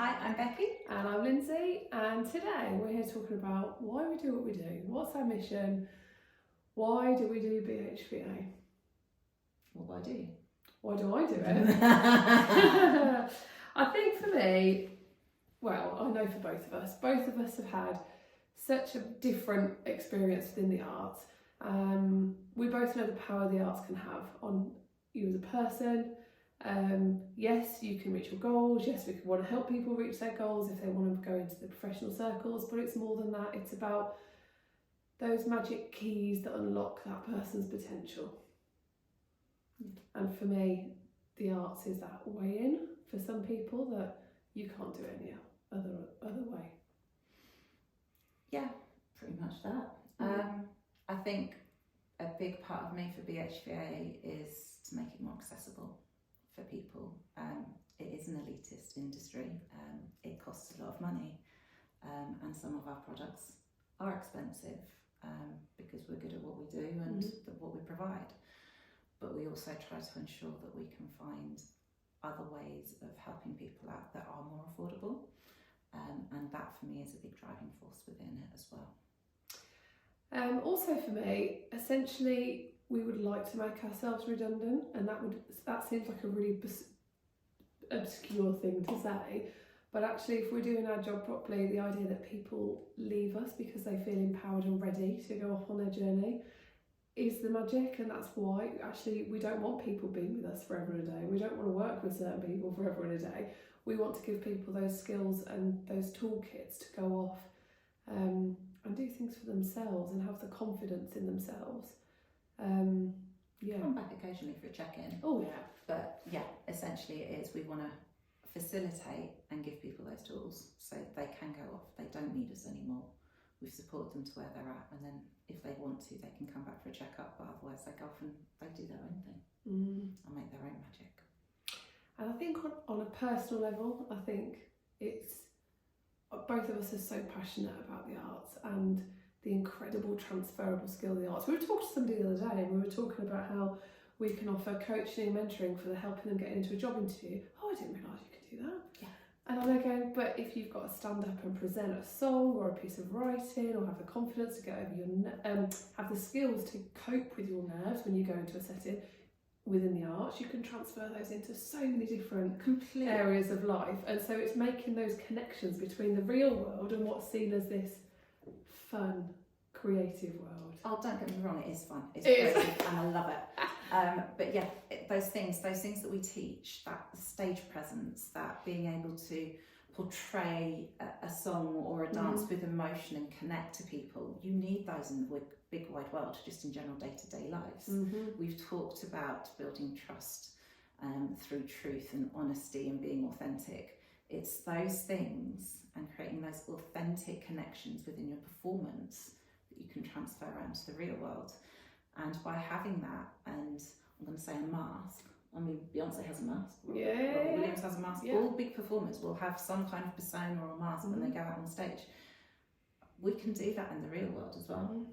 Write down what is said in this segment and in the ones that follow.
Hi, I'm Becky. And I'm Lindsay, and today we're here talking about why we do what we do, what's our mission, why do we do BHVA? What do I do? Why do I do it? I think for me, well, I know for both of us have had such a different experience within the arts. We both know the power the arts can have on you as a person. Yes, you can reach your goals. Yes, we can want to help people reach their goals if they want to go into the professional circles, but it's more than that. It's about those magic keys that unlock that person's potential. And for me, the arts is that way in for some people that you can't do any other way. Yeah, pretty much that. I think a big part of me for BHVA is to make it more accessible for people. It is an elitist industry. It costs a lot of money, and some of our products are expensive because we're good at what we do and what we provide. But we also try to ensure that we can find other ways of helping people out that are more affordable. And that for me is a big driving force within it as well. Also for me, essentially, we would like to make ourselves redundant, and that seems like a really obscure thing to say, but actually if we're doing our job properly, the idea that people leave us because they feel empowered and ready to go off on their journey is the magic. And that's why actually we don't want people being with us forever and a day. We don't want to work with certain people forever and a day. We want to give people those skills and those toolkits to go off and do things for themselves and have the confidence in themselves. Come back occasionally for a check-in. Oh yeah. But yeah, essentially it is we want to facilitate and give people those tools so they can go off. They don't need us anymore. We support them to where they're at, and then if they want to, they can come back for a checkup, but otherwise they go off and they do their own thing and make their own magic. And I think on a personal level, I think it's both of us are so passionate about the arts and the incredible transferable skill of the arts. We were talking to somebody the other day and we were talking about how we can offer coaching and mentoring for helping them get into a job interview. Oh, I didn't realise you could do that. Yeah. And I'm there going, but if you've got to stand up and present a song or a piece of writing or have the confidence to get over your, have the skills to cope with your nerves when you go into a setting within the arts, you can transfer those into so many different areas of life. And so it's making those connections between the real world and what's seen as this fun, creative world. Oh, don't get me wrong, it is fun. It's crazy and I love it. But yeah, those things that we teach, that stage presence, that being able to portray a song or a dance with emotion and connect to people, you need those in the big wide world, just in general day-to-day lives. We've talked about building trust through truth and honesty and being authentic. It's those things and creating those authentic connections within your performance that you can transfer around to the real world. And by having that, and I'm going to say a mask, I mean, Beyonce has a mask, Robbie Williams has a mask, all big performers will have some kind of persona or a mask when they go out on stage. We can do that in the real world as well.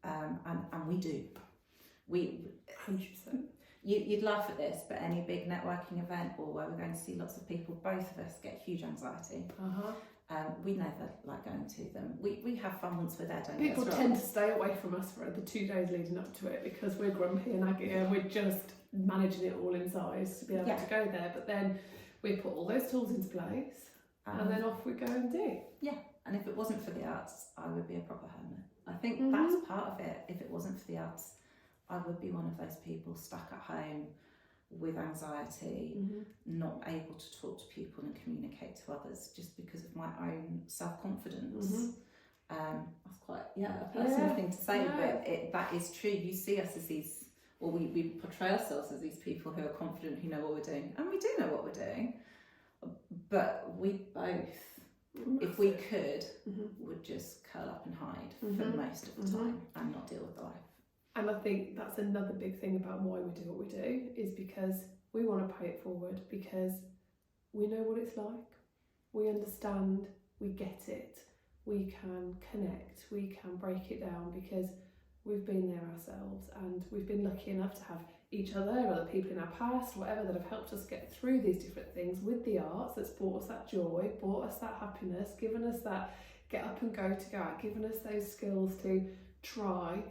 And we do. 100%. You'd laugh at this, but any big networking event or where we're going to see lots of people, both of us get huge anxiety. We never like going to them. We have fun once we're there, don't we? People tend to stay away from us for the 2 days leading up to it because we're grumpy and aggy and we're just managing it all inside to be able to go there. But then we put all those tools into place and then off we go and do. Yeah, and if it wasn't for the arts, I would be a proper hermit. I think that's part of it. If it wasn't for the arts, I would be one of those people stuck at home with anxiety, not able to talk to people and communicate to others just because of my own self-confidence. That's quite a personal thing to say, but that is true. You see us as these, or we portray ourselves as these people who are confident, who know what we're doing, and we do know what we're doing, but we both, if we could, would just curl up and hide for most of the time and not deal with life. And I think that's another big thing about why we do what we do, is because we want to pay it forward, because we know what it's like, we understand, we get it, we can connect, we can break it down because we've been there ourselves and we've been lucky enough to have each other or the people in our past, whatever, that have helped us get through these different things with the arts, that's brought us that joy, brought us that happiness, given us that get up and go given us those skills to try.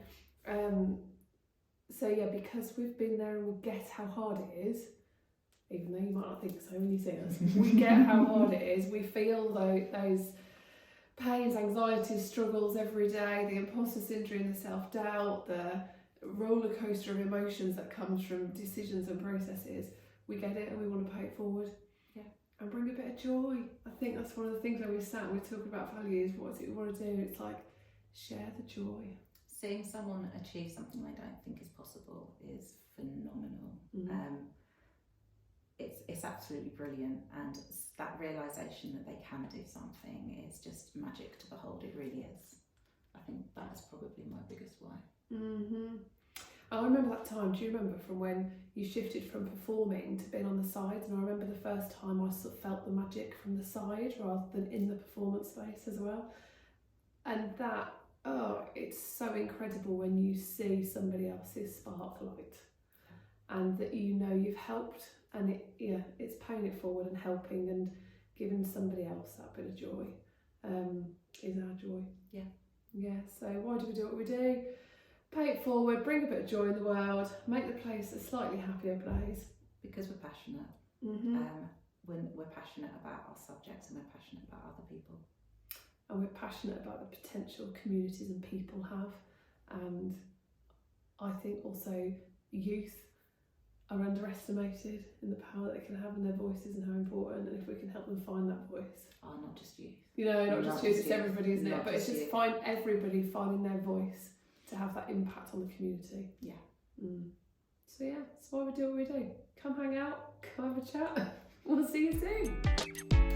So yeah, because we've been there and we get how hard it is, even though you might not think so when you see us, we get how hard it is. We feel those pains, anxieties, struggles every day, the imposter syndrome, the self-doubt, the roller coaster of emotions that comes from decisions and processes. We get it and we want to pay it forward. Yeah. And bring a bit of joy. I think that's one of the things when we sat and we talk about values, what is it we want to do? It's like, share the joy. Seeing someone achieve something they don't think is possible is phenomenal. It's absolutely brilliant, and that realisation that they can do something is just magic to behold. It really is. I think that is probably my biggest why. I remember that time. Do you remember from when you shifted from performing to being on the sides? And I remember the first time I sort of felt the magic from the side rather than in the performance space as well. And that, it's so incredible when you see somebody else's sparklight and that you know you've helped, and it's paying it forward and helping and giving somebody else that bit of joy is our joy. Yeah, so why do we do what we do? Pay it forward, bring a bit of joy in the world, make the place a slightly happier place. Because we're passionate. When we're passionate about our subjects and we're passionate about other people. And we're passionate about the potential communities and people have. And I think also youth are underestimated in the power that they can have in their voices and how important, and if we can help them find that voice. Oh, not just youth. Not just youth, it's everybody, isn't it? But it's just youth. Everybody finding their voice to have that impact on the community. Yeah. So yeah, that's why we do what we do. Come hang out, come have a chat. We'll see you soon.